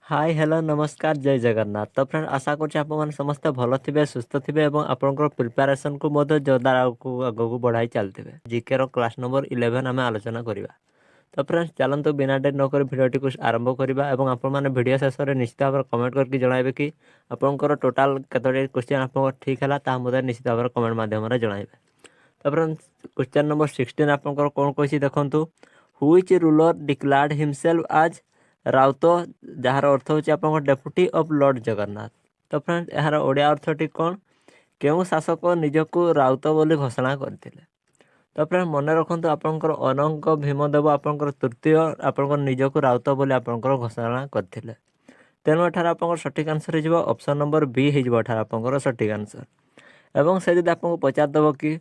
Hi hello नमस्कार जय जगन्नाथ। तो फ्रेंड आशा करछि आप मन समस्त भल थिबे सुस्थ थिबे एवं आपनकर प्रिपरेशन को मध्य जोरदार आगु बढ़ाई चलथिबे। जीके रो क्लास नंबर 11 आमे आलोचना करिबा। तो फ्रेंड्स चलंतु बिना डेट न कर भिडियोटी को आरंभ करिबा एवं आपण माने वीडियो शेष रे निश्चित भाव कमेंट करके जणाइबे कि आपनकर टोटल केतोटी क्वेश्चन आपन ठीक हला ता मते निश्चित भाव कमेंट माध्यम रे जणाइबे। तो फ्रेंड्स क्वेश्चन नंबर 16 आपनकर कोन कहछि देखंतु which ruler declared himself as Raut जार अर्थ होची आपन डेप्यूटी ऑफ लॉर्ड जगन्नाथ। तो फ्रेंड्स यार ओडिया अर्थटी कौन केउ शासक निजको राउत बोली घोषणा करथिले। तो फ्रेंड मन रखु आपंकर अनंक भीमदेव आपंकर तृतीय आपंकर निजको राउत बोली आपंकर घोषणा करथिले। तेणु एठार आपंकर सठिक आंसर हो ऑप्शन नंबर बी हो आपंकर सठिक आंसर। एवं से जब आपको पचार देव कि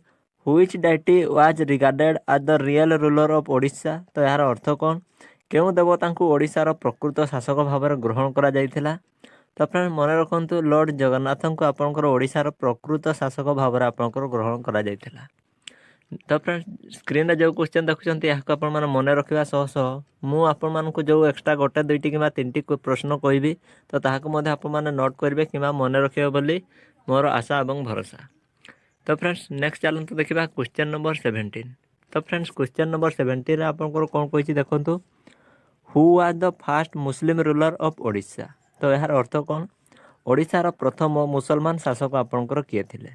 which deity was regarded as the real ruler of Odisha. तो यार अर्थ कौन केउ देवता को ओडिशार प्रकृत शासक भाव में ग्रहण करा जायथिला। तो फ्रेंड मन रखु लॉर्ड जगन्नाथ को आपंकर ओडिशार प्रकृत शासक भाव में आपंकर ग्रहण करा जायथिला। तो फ्रेंड स्क्रीन जो क्वेश्चन देखुं यहाँ आप मन रखा सह सह मु आपण जो एक्सट्रा गोटे दुईटी कि तीन प्रश्न कहबी तो ताकू आप नोट करेंगे कि मन रखिए बोली मोर आशा और भरोसा। तो फ्रेंड्स नेक्स्ट चलते देखा क्वेश्चन नंबर 17। तो फ्रेंड्स क्वेश्चन नंबर 17 आपंकर कौन कही देखूँ who was the fast Muslim ruler of Odisha. तो यार अर्थ कौन ओडिशार प्रथम मुसलमान शासक आपंकर किए थिले।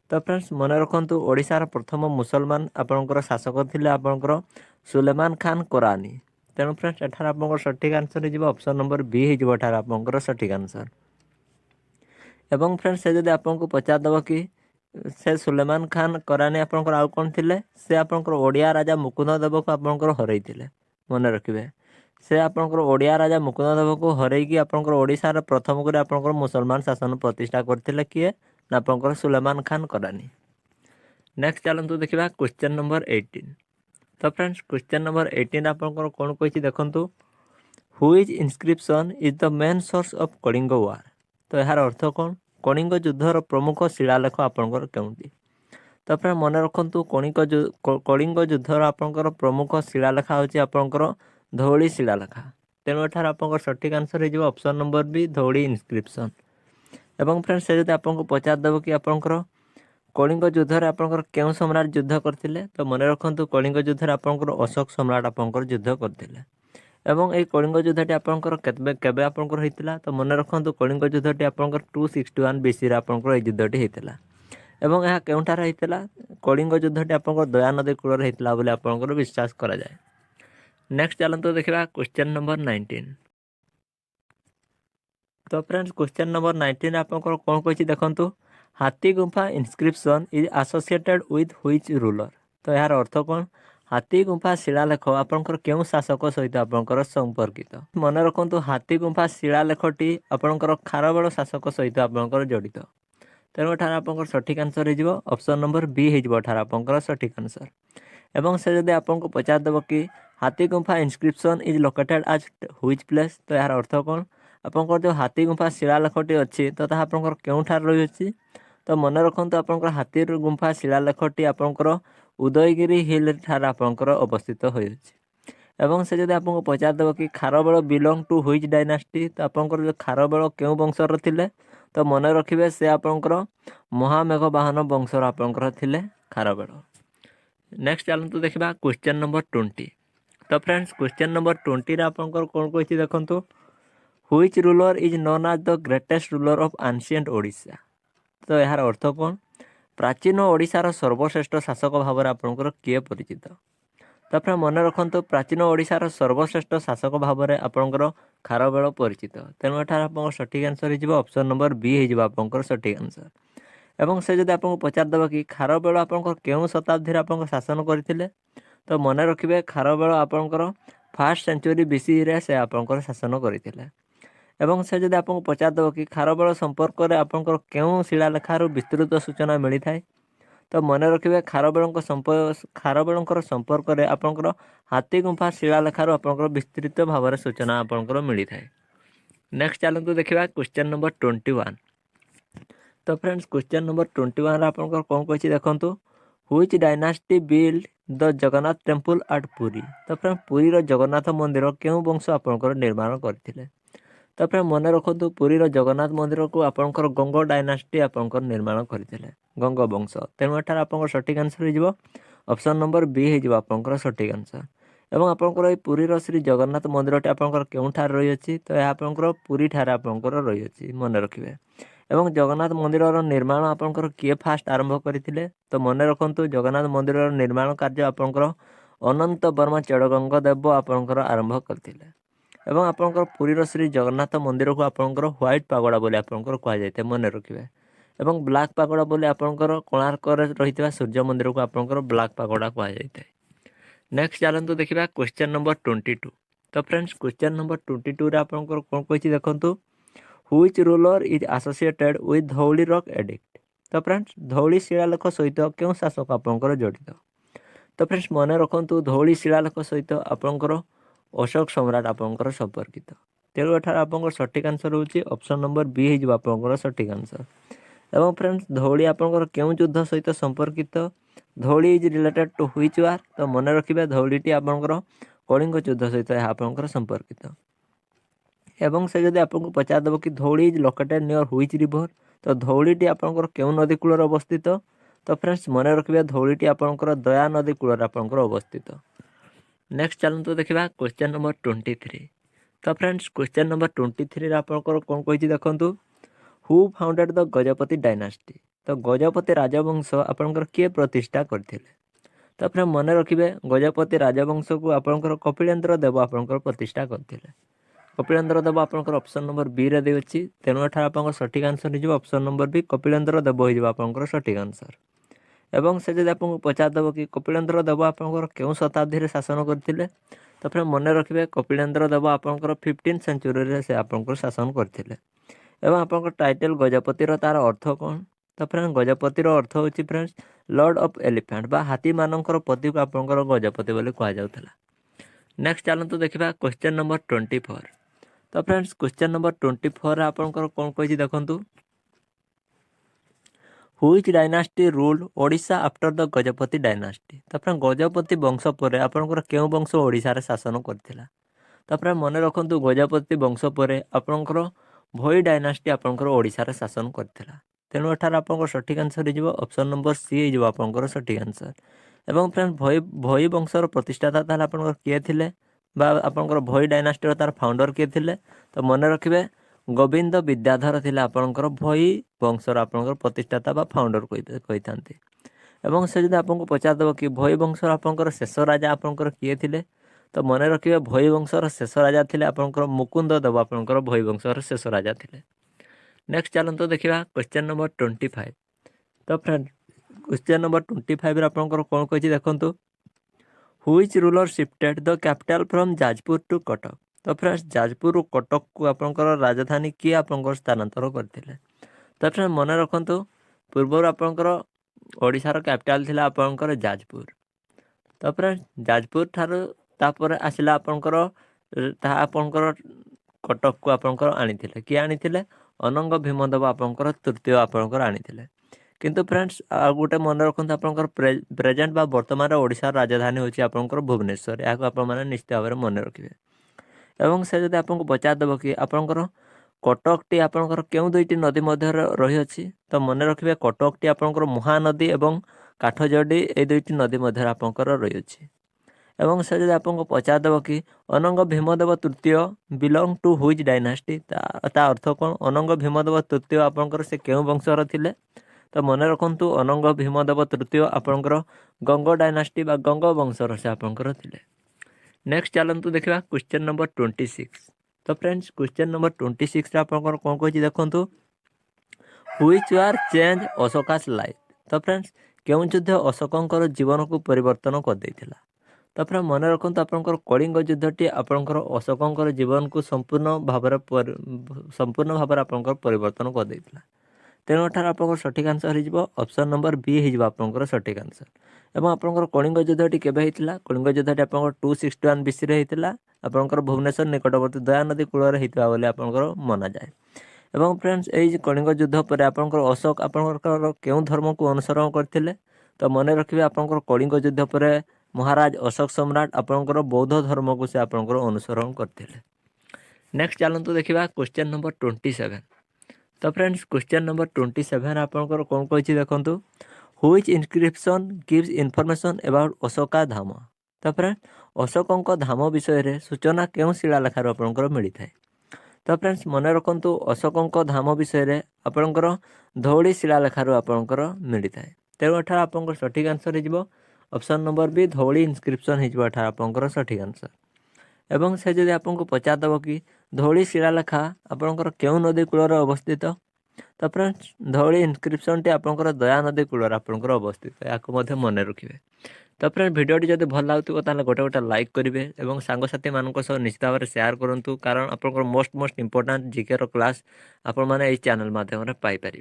तो फ्रेंड्स मन रखु ओडिशार प्रथम मुसलमान आपंकर शासक थिले आपंकर सुलेमान खान कोरानी। तेणु फ्रेंड्स एठार आपंकर सठिक आंसर हो ऑप्शन नंबर बी हो आपंकर सठिक आंसर। एवं फ्रेंड्स से जब आपको पचार देव कि से सुलेमान खान कोरानी आपंकर आउ कौन थिले से आपंकर ओडिया राजा मुकुंद देव को आपंकर हरैथिले। मन रखिए से आपंकर ओडिया राजा मुकुंद देव को हरैकी आपंकर ओडिशार प्रथम कर आपंकर मुसलमान शासन प्रतिष्ठा करथिले किए ना आपंकर सुलेमान खान कोरानी। नेक्स्ट चलतु देखा क्वेश्चन नंबर 18। तो फ्रेंड्स क्वेश्चन नंबर 18 आपंकर कौन कही देखूँ which inscription is the main source of Kalinga war. तो यार अर्थ कौन कलिंग युद्धर प्रमुख शिलालेख आपंकर केउंटी। तो फ्रेंड मन रखु कलिंग युद्धर आपंकर प्रमुख शिलालेखा होची आपंकर धौली शिलालेखा। तेणु एठार आपंकर सठिक आंसर हो ऑप्शन नंबर बी धौली इनस्क्रिप्शन। एवं फ्रेंड से जब आपको पचार देव कि आपंकर कलिंग युद्धर आपंकर केउ सम्राट युद्ध करथिले। तो मन रखु कलिंग युद्धर आपंकर अशोक सम्राट आपंकर युद्ध करथिले। एवं ये कलिंग युद्धटी आपंकर केबे आपंकर होइतिला। तो मन रखु कलिंग युद्धटी आपंकर 261 बीसी रे आपंकर ये युद्धटी होइतिला। एवं यह केउठार होइतिला कलिंग युद्धटी आपंकर दया नदी कूल होइतिला बोली आपंकर विश्वास करा जाए। नेक्स्ट चलते देखा क्वेश्चन नंबर 19। तो फ्रेंड्स क्वेश्चन नंबर 19 आपंकर कौन कही देखूँ Hathi Gumpha inscription is associated with which ruler. तो यार अर्थ कौन हाथी गुंफा शिलालेख आपंकर केउ शासक सहित आपंकर संपर्कित। मन रखु हाथी गुंफा शिलालेखटी आपंकर खारवेल शासक सहित आपंकर जड़ित। तेणु एठार आपंकर सठिक आंसर हो ऑप्शन नंबर बी हो आपंकर सठिक आंसर। एवं से जब आपको पचार देव कि Hathi Gumpha inscription is located as which place. तो यार अर्थ कौन आपंकर जो हाथी गुंफा शिलालेखटी अच्छी तो ताहा आपंकर केउठार रही अछि। तो मन रखु आपंकर हाथी गुंफा शिलालेखटी आपंकर उदयगिरी हिल ठार आपंकर अवस्थित होइछि। एवं से जब आपको पचार देव कि Kharavela belong to which dynasty. तो आपंकर जो खारवेल केउ वंशर थिले। तो मन रखिए से आपंकर महामेघवाहन वंशर आपंकर थिले खारवेल। नेक्स्ट चलतु देखा क्वेश्चन नंबर 20। तो फ्रेंड्स क्वेश्चन नंबर 20 रे आपंकर कौन कही देखूँ which ruler is known as the greatest ruler of ancient Odisha. तो यार अर्थ कौन प्राचीन ओडिशार सर्वश्रेष्ठ शासक भाव में आपंकर किए परिचित। तो फ्रेंड मन रखु प्राचीन ओडिशार सर्वश्रेष्ठ शासक भाव में आपंकर खारवेल परिचित। तेणु एठार आपंकर सठिक आंसर हो ऑप्शन नंबर बी हो आपंकर सठिक आंसर। एवं से जब आपको पचार देव कि खारवेल आपंकर केउ शताब्दी आपंकर शासन करथिले। तो मन रखिए खारवेल आपंकर फर्स्ट सेंचुरी बीसी रे से आपंकर शासन करथिले। एवं से जब आपको पचार देव कि खारवेल संपर्क में आपंकर केउ शिलालेखार विस्तृत सूचना मिली थाए। तो मन रखिए खारवेल संपर्क में आपंकर हाथी गुंफा शिलालेखार आपंकर विस्तृत भाव में सूचना आपंकर मिली थाए। नेक्स्ट चलतु देखा क्वेश्चन नंबर 21। तो फ्रेंड्स क्वेश्चन नंबर 21 आपंकर कौन कही देखूँ which dynasty build the Jagannath temple at Puri. तो फ्रेंड पुरी जगन्नाथ मंदिर केउ वंश आपंकर निर्माण करथिले। ତାପରେ ମନେ ରଖନ୍ତୁ ପୁରୀର ଜଗନ୍ନାଥ ମନ୍ଦିରକୁ ଆପଣଙ୍କର ଗଙ୍ଗ ଡାଇନାଷ୍ଟି ଆପଣଙ୍କର ନିର୍ମାଣ କରିଥିଲେ, ଗଙ୍ଗ ବଂଶ। ତେଣୁ ଏଠାରେ ଆପଣଙ୍କର ସଠିକ୍ ଆନ୍ସର ହେଇଯିବ ଅପସନ୍ ନମ୍ବର ବି ହେଇଯିବ ଆପଣଙ୍କର ସଠିକ୍ ଆନ୍ସର। ଏବଂ ଆପଣଙ୍କର ଏଇ ପୁରୀର ଶ୍ରୀ ଜଗନ୍ନାଥ ମନ୍ଦିରଟି ଆପଣଙ୍କର କେଉଁଠାରେ ରହିଅଛି? ତ ଏହା ଆପଣଙ୍କର ପୁରୀଠାରେ ଆପଣଙ୍କର ରହିଅଛି, ମନେ ରଖିବେ। ଏବଂ ଜଗନ୍ନାଥ ମନ୍ଦିରର ନିର୍ମାଣ ଆପଣଙ୍କର କିଏ ଫାଷ୍ଟ ଆରମ୍ଭ କରିଥିଲେ? ତ ମନେ ରଖନ୍ତୁ ଜଗନ୍ନାଥ ମନ୍ଦିରର ନିର୍ମାଣ କାର୍ଯ୍ୟ ଆପଣଙ୍କର ଅନନ୍ତ ବର୍ମା ଚେଡ଼ଗଙ୍ଗ ଦେବ ଆପଣଙ୍କର ଆରମ୍ଭ କରିଥିଲେ। ଏବଂ ଆପଣଙ୍କର ପୁରୀର ଶ୍ରୀ ଜଗନ୍ନାଥ ମନ୍ଦିରକୁ ଆପଣଙ୍କର ହ୍ୱାଇଟ୍ ପାଗୋଡ଼ା ବୋଲି ଆପଣଙ୍କର କୁହାଯାଇଥାଏ, ମନେ ରଖିବେ। ଏବଂ ବ୍ଲାକ୍ ପାଗୋଡ଼ା ବୋଲି ଆପଣଙ୍କର କୋଣାର୍କରେ ରହିଥିବା ସୂର୍ଯ୍ୟ ମନ୍ଦିରକୁ ଆପଣଙ୍କର ବ୍ଲାକ୍ ପାଗୋଡ଼ା କୁହାଯାଇଥାଏ। ନେକ୍ସଟ ଚାଲନ୍ତୁ ଦେଖିବା କ୍ୱେଶ୍ଚନ୍ ନମ୍ବର 22। ତ ଫ୍ରେଣ୍ଡସ୍ କ୍ୱେଶ୍ଚନ୍ ନମ୍ବର 22ରେ ଆପଣଙ୍କର କ'ଣ କହିଛି ଦେଖନ୍ତୁ, which ruler is associated with Dhauli rock edict? ତ ଫ୍ରେଣ୍ଡସ୍ ଧଉଳି ଶିଳାଲେଖ ସହିତ କେଉଁ ଶାସକ ଆପଣଙ୍କର ଜଡ଼ିତ? ତ ଫ୍ରେଣ୍ଡସ୍ ମନେ ରଖନ୍ତୁ ଧଉଳି ଶିଳାଲେଖ ସହିତ ଆପଣଙ୍କର ଅଶୋକ ସମ୍ରାଟ ଆପଣଙ୍କର ସମ୍ପର୍କିତ। ତେଣୁ ଏଠାରେ ଆପଣଙ୍କର ସଠିକ୍ ଆନ୍ସର ହେଉଛି ଅପସନ୍ ନମ୍ବର ବି ହେଇଯିବ ଆପଣଙ୍କର ସଠିକ୍ ଆନ୍ସର। ଏବଂ ଫ୍ରେଣ୍ଡସ୍ ଧଉଳି ଆପଣଙ୍କର କେଉଁ ଯୁଦ୍ଧ ସହିତ ସମ୍ପର୍କିତ? Dhauli is related to which war? ତ ମନେ ରଖିବେ ଧଉଳିଟି ଆପଣଙ୍କର କଳିଙ୍ଗ ଯୁଦ୍ଧ ସହିତ ଏହା ଆପଣଙ୍କର ସମ୍ପର୍କିତ। ଏବଂ ସେ ଯଦି ଆପଣଙ୍କୁ ପଚାରିଦେବ କି Dhauli is located near which river? ତ ଧଉଳିଟି ଆପଣଙ୍କର କେଉଁ ନଦୀ କୂଳରେ ଅବସ୍ଥିତ? ତ ଫ୍ରେଣ୍ଡସ୍ ମନେ ରଖିବେ ଧଉଳିଟି ଆପଣଙ୍କର ଦୟା ନଦୀ କୂଳରେ ଆପଣଙ୍କର ଅବସ୍ଥିତ। ନେକ୍ସଟ ଚାଲନ୍ତୁ ଦେଖିବା କ୍ୱେଶ୍ଚନ୍ ନମ୍ବର 23। ତ ଫ୍ରେଣ୍ଡସ୍ କ୍ୱେଶ୍ଚନ୍ ନମ୍ବର 23ରେ ଆପଣଙ୍କର କ'ଣ କହିଛି ଦେଖନ୍ତୁ, ହୁ ଫାଉଣ୍ଡେଡ୍ ଦ ଗଜପତି ଡାଇନାଷ୍ଟି? ତ ଗଜପତି ରାଜବଂଶ ଆପଣଙ୍କର କିଏ ପ୍ରତିଷ୍ଠା କରିଥିଲେ? ତାପରେ ମନେ ରଖିବେ ଗଜପତି ରାଜବଂଶକୁ ଆପଣଙ୍କର କପିଳେନ୍ଦ୍ର ଦେବ ଆପଣଙ୍କର ପ୍ରତିଷ୍ଠା କରିଥିଲେ। କପିଳେନ୍ଦ୍ର ଦେବ ଆପଣଙ୍କର ଅପସନ୍ ନମ୍ବର ବିରେ ଦେଇଅଛି, ତେଣୁ ଏଠାରେ ଆପଣଙ୍କର ସଠିକ୍ ଆନ୍ସର ହେଇଯିବ ଅପସନ୍ ନମ୍ବର ବି, କପିଳେନ୍ଦ୍ର ଦେବ ହେଇଯିବ ଆପଣଙ୍କର ସଠିକ୍ ଆନ୍ସର। ଏବଂ ସେ ଯଦି ଆପଣଙ୍କୁ ପଚାରିଦେବ କି କପିଳେନ୍ଦ୍ର ଦେବ ଆପଣଙ୍କର କେଉଁ ଶତାବ୍ଦୀରେ ଶାସନ କରିଥିଲେ? ତାପରେ ମନେ ରଖିବେ କପିଳେନ୍ଦ୍ର ଦେବ ଆପଣଙ୍କର 15th ସେଞ୍ଚୁରୀରେ ସେ ଆପଣଙ୍କର ଶାସନ କରିଥିଲେ। ଏବଂ ଆପଣଙ୍କର ଟାଇଟେଲ୍ ଗଜପତିର ତା'ର ଅର୍ଥ କ'ଣ? ତ ଫ୍ରେଣ୍ଡ ଗଜପତିର ଅର୍ଥ ହେଉଛି ଫ୍ରେଣ୍ଡସ୍ ଲର୍ଡ଼ ଅଫ୍ ଏଲିଫ୍ୟାଣ୍ଟ ବା ହାତୀମାନଙ୍କର ପତିକୁ ଆପଣଙ୍କର ଗଜପତି ବୋଲି କୁହାଯାଉଥିଲା। ନେକ୍ସଟ ଚାଲନ୍ତୁ ଦେଖିବା କ୍ୱେଶ୍ଚନ୍ ନମ୍ବର 24। ତ ଫ୍ରେଣ୍ଡସ୍ କ୍ୱେଶ୍ଚନ୍ ନମ୍ବର 24ରେ ଆପଣଙ୍କର କ'ଣ କହିଛି ଦେଖନ୍ତୁ, which dynasty ruled Odisha after the Gajapati dynasty? ତାପରେ ଗଜପତି ବଂଶ ପରେ ଆପଣଙ୍କର କେଉଁ ବଂଶ ଓଡ଼ିଶାରେ ଶାସନ କରିଥିଲା? ତାପରେ ମନେ ରଖନ୍ତୁ ଗଜପତି ବଂଶ ପରେ ଆପଣଙ୍କର ଭୋଇ ଡାଇନାଷ୍ଟି ଆପଣଙ୍କର ଓଡ଼ିଶାରେ ଶାସନ କରିଥିଲା। ତେଣୁ ଏଠାରେ ଆପଣଙ୍କର ସଠିକ୍ ଆନ୍ସର ହେଇଯିବ ଅପସନ୍ ନମ୍ବର ସି ହେଇଯିବ ଆପଣଙ୍କର ସଠିକ୍ ଆନ୍ସର। ଏବଂ ଫ୍ରେଣ୍ଡ ଭୋଇ ବଂଶର ପ୍ରତିଷ୍ଠାତା ତାହେଲେ ଆପଣଙ୍କର କିଏ ଥିଲେ ବା ଆପଣଙ୍କର ଭୋଇ ଡାଇନାଷ୍ଟିର ତା'ର ଫାଉଣ୍ଡର କିଏ ଥିଲେ? ତ ମନେ ରଖିବେ ଗୋବିନ୍ଦ ବିଦ୍ୟାଧର ଥିଲେ ଆପଣଙ୍କର ଭୋଇ ବଂଶର ଆପଣଙ୍କର ପ୍ରତିଷ୍ଠାତା ବା ଫାଉଣ୍ଡର କହିଥାନ୍ତି। ଏବଂ ସେ ଯଦି ଆପଣଙ୍କୁ ପଚାରିଦେବ କି ଭୋଇ ବଂଶର ଆପଣଙ୍କର ଶେଷ ରାଜା ଆପଣଙ୍କର କିଏ ଥିଲେ? ତ ମନେ ରଖିବେ ଭୋଇ ବଂଶର ଶେଷ ରାଜା ଥିଲେ ଆପଣଙ୍କର ମୁକୁନ୍ଦ ଦେବ ଆପଣଙ୍କର ଭୋଇ ବଂଶର ଶେଷ ରାଜା ଥିଲେ। ନେକ୍ସଟ ଚାଲନ୍ତୁ ଦେଖିବା କ୍ୱେଶ୍ଚନ୍ ନମ୍ବର 25। ତ ଫ୍ରେଣ୍ଡ କ୍ୱେଶ୍ଚନ୍ ନମ୍ବର 25ରେ ଆପଣଙ୍କର କ'ଣ କହିଛି ଦେଖନ୍ତୁ, which ruler shifted the capital from Jajpur to Cuttack? ତ ଫ୍ରେଣ୍ଡ ଯାଜପୁରରୁ କଟକକୁ ଆପଣଙ୍କର ରାଜଧାନୀ କିଏ ଆପଣଙ୍କର ସ୍ଥାନାନ୍ତର କରିଥିଲେ? ତ ଫ୍ରେଣ୍ଡ ମନେ ରଖନ୍ତୁ ପୂର୍ବରୁ ଆପଣଙ୍କର ଓଡ଼ିଶାର କ୍ୟାପିଟାଲ ଥିଲା ଆପଣଙ୍କର ଯାଜପୁର। ତ ଫ୍ରେଣ୍ଡ ଯାଜପୁର ଠାରୁ ତାପରେ ଆସିଲା ଆପଣଙ୍କର ତାହା ଆପଣଙ୍କର କଟକକୁ ଆପଣଙ୍କର ଆଣିଥିଲେ। କିଏ ଆଣିଥିଲେ? ଅନଙ୍ଗ ଭୀମଦେବ ଆପଣଙ୍କର ତୃତୀୟ ଆପଣଙ୍କର ଆଣିଥିଲେ। କିନ୍ତୁ ଫ୍ରେଣ୍ଡସ୍ ଆଉ ଗୋଟେ ମନେ ରଖନ୍ତୁ ଆପଣଙ୍କର ପ୍ରେଜେଣ୍ଟ ବା ବର୍ତ୍ତମାନର ଓଡ଼ିଶାର ରାଜଧାନୀ ହେଉଛି ଆପଣଙ୍କର ଭୁବନେଶ୍ୱର। ଏହାକୁ ଆପଣମାନେ ନିଶ୍ଚିତ ଭାବରେ ମନେ ରଖିବେ। ଏବଂ ସେ ଯଦି ଆପଣଙ୍କୁ ପଚାରିଦେବ କି ଆପଣଙ୍କର କଟକଟି ଆପଣଙ୍କର କେଉଁ ଦୁଇଟି ନଦୀ ମଧ୍ୟରେ ରହିଅଛି? ତ ମନେ ରଖିବେ କଟକଟି ଆପଣଙ୍କର ମହାନଦୀ ଏବଂ କାଠଯୋଡ଼ି এই ଦୁଇଟି ନଦୀ ମଧ୍ୟରେ ଆପଣଙ୍କର ରହିଅଛି। ଏବଂ ସେ ଯଦି ଆପଣଙ୍କୁ ପଚାରିଦେବ କି ଅନଙ୍ଗ ଭୀମଦେବ ତୃତୀୟ ବିଲଙ୍ଗ ଟୁ ହୁଇଚ୍ ଡାଇନାଷ୍ଟି? ତା ଅର୍ଥ କ'ଣ? ଅନଙ୍ଗ ଭୀମଦେବ ତୃତୀୟ ଆପଣଙ୍କର ସେ କେଉଁ ବଂଶର ଥିଲେ? ତ ମନେ ରଖନ୍ତୁ ଅନଙ୍ଗ ଭୀମଦେବ ତୃତୀୟ ଆପଣଙ୍କର ଗଙ୍ଗ ଡାଇନାଷ୍ଟି ବା ଗଙ୍ଗ ବଂଶର ସେ ଆପଣଙ୍କର ଥିଲେ। ନେକ୍ସଟ ଚାଲନ୍ତୁ ଦେଖିବା କ୍ୱେଶ୍ଚନ୍ ନମ୍ବର 26। ତ ଫ୍ରେଣ୍ଡସ୍ କ୍ୱେଶ୍ଚନ୍ ନମ୍ବର 26ରେ ଆପଣଙ୍କର କ'ଣ କହିଛି ଦେଖନ୍ତୁ, ହୁଇଚ୍ ୱାର୍ ଚେଞ୍ଜ ଅଶୋକାସ୍ ଲାଇଫ୍? ତ ଫ୍ରେଣ୍ଡସ୍ କେଉଁ ଯୁଦ୍ଧ ଅଶୋକଙ୍କର ଜୀବନକୁ ପରିବର୍ତ୍ତନ କରିଦେଇଥିଲା? ତାପରେ ମନେ ରଖନ୍ତୁ ଆପଣଙ୍କର କଳିଙ୍ଗ ଯୁଦ୍ଧଟି ଆପଣଙ୍କର ଅଶୋକଙ୍କର ଜୀବନକୁ ସମ୍ପୂର୍ଣ୍ଣ ଭାବରେ ଆପଣଙ୍କର ପରିବର୍ତ୍ତନ କରିଦେଇଥିଲା। ତେଣୁ ଏଠାରେ ଆପଣଙ୍କର ସଠିକ୍ ଆନ୍ସର ହେଇଯିବ ଅପସନ୍ ନମ୍ବର ବି ହେଇଯିବ ଆପଣଙ୍କର ସଠିକ୍ ଆନ୍ସର। ଏବଂ ଆପଣଙ୍କର କଳିଙ୍ଗ ଯୁଦ୍ଧଟି କେବେ ହେଇଥିଲା? କଳିଙ୍ଗ ଯୁଦ୍ଧଟି ଆପଣଙ୍କର 261 BCରେ ହେଇଥିଲା। ଆପଣଙ୍କର ଭୁବନେଶ୍ୱର ନିକଟବର୍ତ୍ତୀ ଦୟାନଦୀ କୂଳରେ ହେଇଥିବା ବୋଲି ଆପଣଙ୍କର ମନାଯାଏ। ଏବଂ ଫ୍ରେଣ୍ଡସ୍ ଏଇ କଳିଙ୍ଗ ଯୁଦ୍ଧ ପରେ ଆପଣଙ୍କର ଅଶୋକ ଆପଣଙ୍କର କେଉଁ ଧର୍ମକୁ ଅନୁସରଣ କରିଥିଲେ? ତ ମନେ ରଖିବେ ଆପଣଙ୍କର କଳିଙ୍ଗ ଯୁଦ୍ଧ ପରେ ମହାରାଜ ଅଶୋକ ସମ୍ରାଟ ଆପଣଙ୍କର ବୌଦ୍ଧ ଧର୍ମକୁ ସେ ଆପଣଙ୍କର ଅନୁସରଣ କରିଥିଲେ। नेक्स्ट चलतु देखा क्वेश्चन नंबर 27। तो फ्रेंड्स क्वेश्चन नंबर 27 आपंकर कौन कही देखूँ which inscription gives information about Ashoka Dham. तो फ्रेंड्स अशोकों धाम विषय सूचना क्यों शिलालेखार आपंकर मिलता है। तो फ्रेंड्स मन रखु अशोकों धाम विषय आपंकर धौली शिलालेखार आपंकर मिलता है। तेणु एठार आपंकर सठिक आंसर हो ऑप्शन नंबर बी धौली इनस्क्रिप्शन हो आपंकर सठिक आंसर। एवं से जदि आपको पचारदेव कि धौली शिलालेखा आपंकर क्यों नदी कूल अवस्थित। तो फ्रेंड्स धौली इनस्क्रिप्शन टी आपंकर दया नदी कूल आपंकर अवस्थित या मन रखिए। तो फ्रेंड भिडियोटी जब भल लगुव ताले गोटे गोटे लाइक करेंगे और सांगसाथी मान निश्चित भाव में शेयर करूँ कारण आपंकर मोस्ट इंपोर्टेंट जीके क्लास आपण मैंने चैनल माध्यम पाइपर।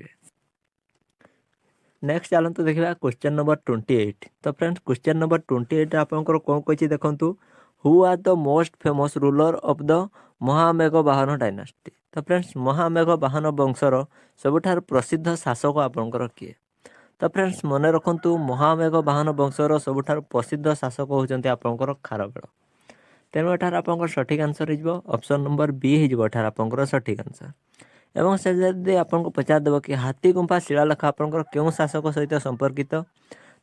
नेक्स्ट चलते देखा क्वेश्चन नंबर 28। तो फ्रेंड्स क्वेश्चन नंबर 28 आपंकर कौन कही देखूँ who are the most famous ruler of the महामेघवाहन डायनास्टी। तो फ्रेंड्स महामेघवाहन वंशर सबुठार प्रसिद्ध शासक आपंकर किए। तो फ्रेंड्स मन रखु महामेघवाहन वंशर सबुठार प्रसिद्ध शासक होती आपंकर खारवेल। तेणु एठार आपंकर सठिक आंसर हो ऑप्शन नंबर बी हो आपंकर सठिक आंसर। एवं से जदि आपको पचारदेव कि हाथी गुंफा शिलालेख आपंकर क्यों शासक सहित संपर्कित।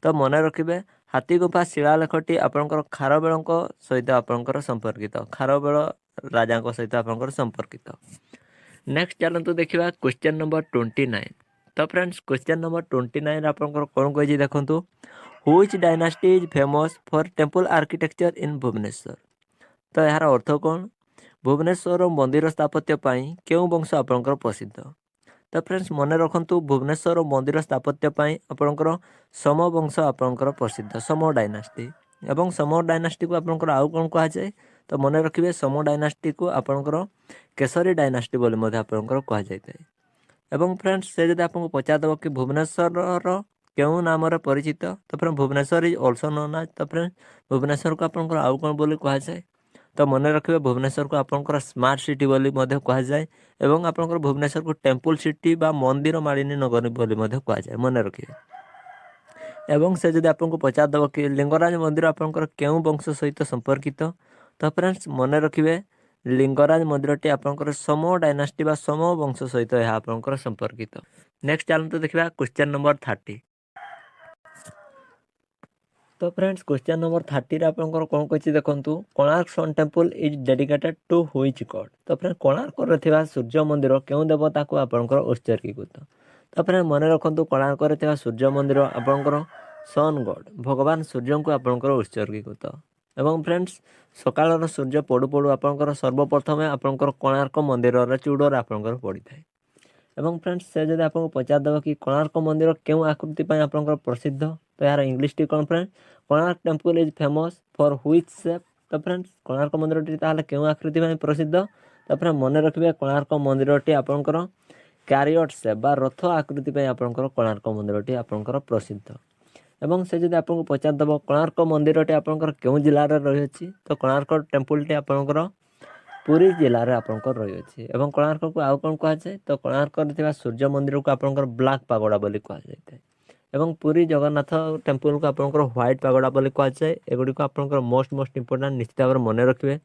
तो मन रखिए हाथी गुंफा शिलालेखटी आपंकर खारवेल सहित आपंकर संपर्कित खारवेल राजा सहित आपंकर संपर्कित। नेक्स्ट चलतु देखा क्वेश्चन नंबर 29। तो फ्रेंड्स क्वेश्चन नंबर 29 आपंकर कौन कही देखूँ which dynasty is famous for temple architecture in Bhubaneswar. तो यार अर्थ कौन भुवनेश्वर मंदिर स्थापत्य क्यों वंश आपंकर प्रसिद्ध। तो फ्रेंड्स मन रखु भुवनेश्वर मंदिर स्थापत्य आपंकर सम वंश आपंकर प्रसिद्ध सम डायनास्टी। एवं सम डायनास्टी को आपंकर आउ कौन कहुए तो मन रखिए सम डायनास्टी को आपंकर केसरी डायनास्टी बोली आपंकर कहुए। एवं फ्रेंड्स से जब आपको पचारदेव कि भुवनेश्वर क्यों नाम परिचित। तो friend Bhubaneswar is also known as. तो फ्रेंड्स भुवनेश्वर को आपंकर आउ कौन बोली कहुए तो मन रखिए भुवनेश्वर को आपंकर स्मार्ट सिटी बोली कहुए। एवं आपंकर भुवनेश्वर को टेम्पल सिटी बा मंदिर मालिनी नगर बोली कहुए मन रखिए। एवं से जब आपको पचारदेव कि लिंगराज मंदिर आपंकर क्यों वंश सहित संपर्कित। तो फ्रेंड्स मन रखिए लिंगराज मंदिरटी आपंकर सम डायनास्टी बा सम वंश सहित यह आपंकर संपर्कित। नेक्स्ट चलते देखा क्वेश्चन नंबर 30। तो फ्रेंड्स क्वेश्चन नंबर 30 आपंकर कौन कही देखूँ Konark sun temple is dedicated to which god. तो फ्रेंड्स कोणार्क सूर्य मंदिर क्यों देवता को आपंकर उत्सर्गीकृत। तो फ्रेंड मन रखु कोणार्क सूर्य मंदिर आपंकर सन गॉड भगवान सूर्य को आपंकर उत्सर्गीकृत। एवं फ्रेंड्स सकाल सूर्य पड़ू पड़ू आपंकर सर्वप्रथम आपंकर कोणार्क मंदिर चूड़र आपंकर पड़ी था। एवं फ्रेंड्स से जब आपको पचारदेव कि कोणार्क मंदिर क्यों आकृति आपंकर प्रसिद्ध। तो यार इंग्लिश टी कौन friends Konark temple is famous for which shape. तो फ्रेंड्स कोणार्क मंदिर ताहले क्यों आकृति प्रसिद्ध। तो फ्रेंड मन रखिए कोणार्क मंदिर आपंकर कैरियट शेप बा रथ आकृति आपंकर कोणार्क मंदिर आपंकर प्रसिद्ध। एवं से जब आपको पचारदेव कोणार्क मंदिर आपंकर क्यों जिले में रही। तो कोणार्क टेम्पल टी आपंकर पुरी जिले में आपंकर रही। एवं कोणार्क को आउ कौन कहुए तो कोणार्क सूर्य मंदिर को आपंकर ब्लैक पागोड़ा बोली कहुए। एवं पुरी जगन्नाथ टेम्पल को आपंकर व्हाइट पागोड़ा बोली कहुए। एगुड़ी आपंकर मोस्ट इंपोर्टेंट निश्चित भाव में मन रखिए।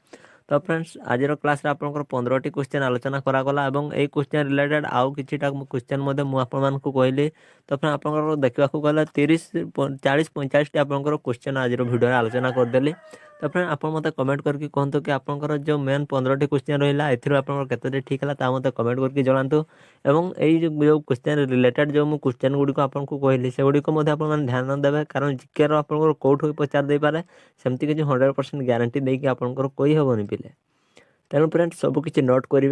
तो फ्रेंड्स आज क्लास आपंकर 15टी क्वेश्चन आलोचना करागला और ये क्वेश्चन रिलेटेड आउ किछिटा क्वेश्चन आपको कहली। तो फ्रेंड आपंकर देखा गले 30-40-45 आपंकर क्वेश्चन आज वीडियो आलोचना करदेली। तो फ्रेंड आप मत कमेंट करके कहतु कि आपंकर जो मेन 15टी क्वेश्चन रहा एपंकर केतोटी ठीक है मत कमेंट करके जनातु। एवं जो क्वेश्चन रिलेटेड जो क्वेश्चन गुड़िक आपको कहली से गुड़िक ध्यान देवे कारण जीके आपंकर कौटू पचार दे पारे सेमती किसी 100% ग्यारंटी देकी आपंकर कही हेबनी पिले। तेणु फ्रेंड्स सबकिछि नोट करेंगे।